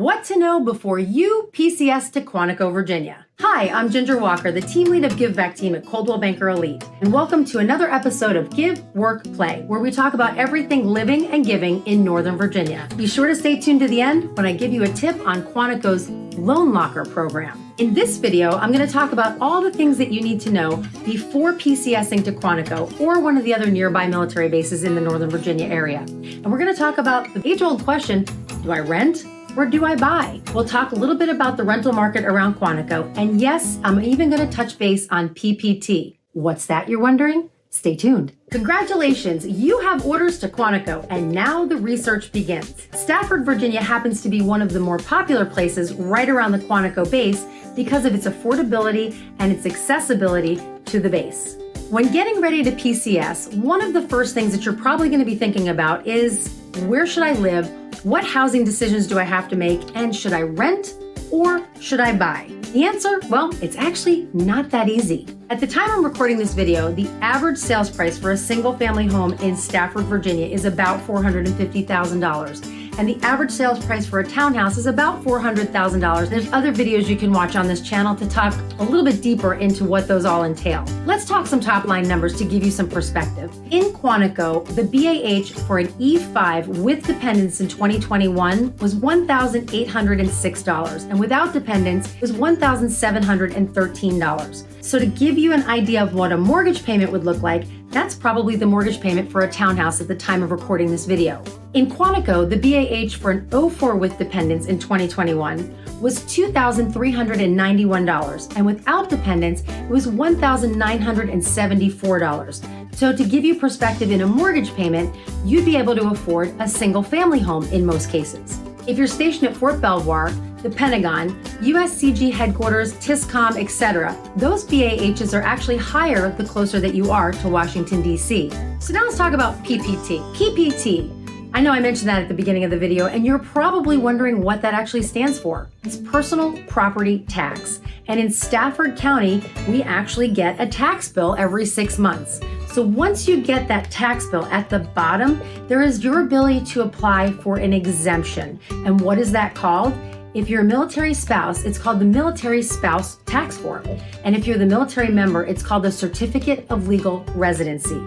What to know before you PCS to Quantico, Virginia. Hi, I'm Ginger Walker, the team lead of Give Back team at Coldwell Banker Elite, and welcome to another episode of Give, Work, Play, where we talk about everything living and giving in Northern Virginia. Be sure to stay tuned to the end when I give you a tip on Quantico's Loan Locker program. In this video, I'm going to talk about all the things that you need to know before PCSing to Quantico or one of the other nearby military bases in the Northern Virginia area. And we're going to talk about the age-old question, do I rent or do I buy? We'll talk a little bit about the rental market around Quantico. And yes, I'm even going to touch base on PPT. What's that, you're wondering? Stay tuned. Congratulations, you have orders to Quantico, and now the research begins. Stafford, Virginia happens to be one of the more popular places right around the Quantico base because of its affordability and its accessibility to the base. When getting ready to PCS, one of the first things that you're probably going to be thinking about is, where should I live? What housing decisions do I have to make? And should I rent or should I buy? The answer, well, it's actually not that easy. At the time I'm recording this video, the average sales price for a single family home in Stafford, Virginia is about $450,000. And the average sales price for a townhouse is about $400,000. There's other videos you can watch on this channel to talk a little bit deeper into what those all entail. Let's talk some top line numbers to give you some perspective. In Quantico, the BAH for an E5 with dependents in 2021 was $1,806, and without dependents was $1,713. So to give you an idea of what a mortgage payment would look like, that's probably the mortgage payment for a townhouse at the time of recording this video. In Quantico, the BAH for an 04 with dependents in 2021 was $2,391, and without dependents, it was $1,974. So to give you perspective in a mortgage payment, you'd be able to afford a single family home in most cases. If you're stationed at Fort Belvoir, the Pentagon, USCG headquarters, TISCOM, etc., those BAHs are actually higher the closer that you are to Washington, D.C. So now let's talk about PPT. PPT, I know I mentioned that at the beginning of the video, and you're probably wondering what that actually stands for. It's personal property tax. And in Stafford County, we actually get a tax bill every 6 months. So once you get that tax bill, at the bottom, there is your ability to apply for an exemption. And what is that called? If you're a military spouse, it's called the Military Spouse Tax Form. And if you're the military member, it's called the Certificate of Legal Residency.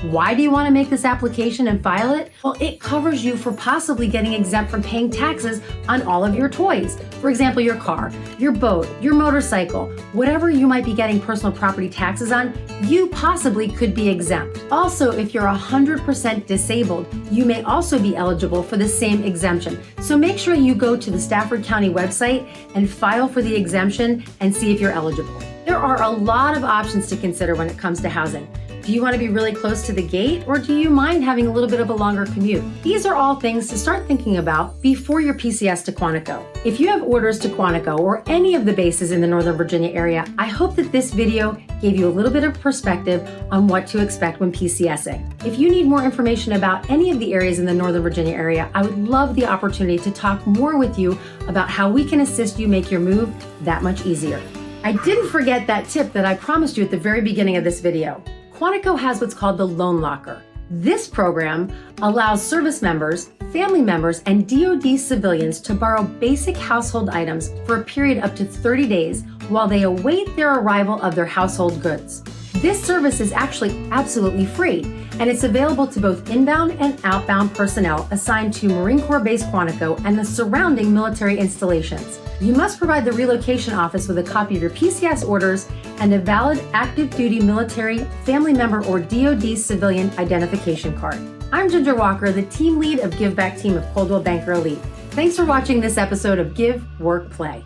Why do you want to make this application and file it? Well, it covers you for possibly getting exempt from paying taxes on all of your toys. For example, your car, your boat, your motorcycle, whatever you might be getting personal property taxes on, you possibly could be exempt. Also, if you're 100% disabled, you may also be eligible for the same exemption. So make sure you go to the Stafford County website and file for the exemption and see if you're eligible. There are a lot of options to consider when it comes to housing. Do you want to be really close to the gate, or do you mind having a little bit of a longer commute? These are all things to start thinking about before your PCS to Quantico. If you have orders to Quantico or any of the bases in the Northern Virginia area, I hope that this video gave you a little bit of perspective on what to expect when PCSing. If you need more information about any of the areas in the Northern Virginia area, I would love the opportunity to talk more with you about how we can assist you make your move that much easier. I didn't forget that tip that I promised you at the very beginning of this video. Quantico has what's called the Loan Locker. This program allows service members, family members, and DoD civilians to borrow basic household items for a period up to 30 days while they await their arrival of their household goods. This service is actually absolutely free, and it's available to both inbound and outbound personnel assigned to Marine Corps Base Quantico and the surrounding military installations. You must provide the relocation office with a copy of your PCS orders and a valid active duty military, family member, or DoD civilian identification card. I'm Ginger Walker, the team lead of Give Back team of Coldwell Banker Elite. Thanks for watching this episode of Give, Work, Play.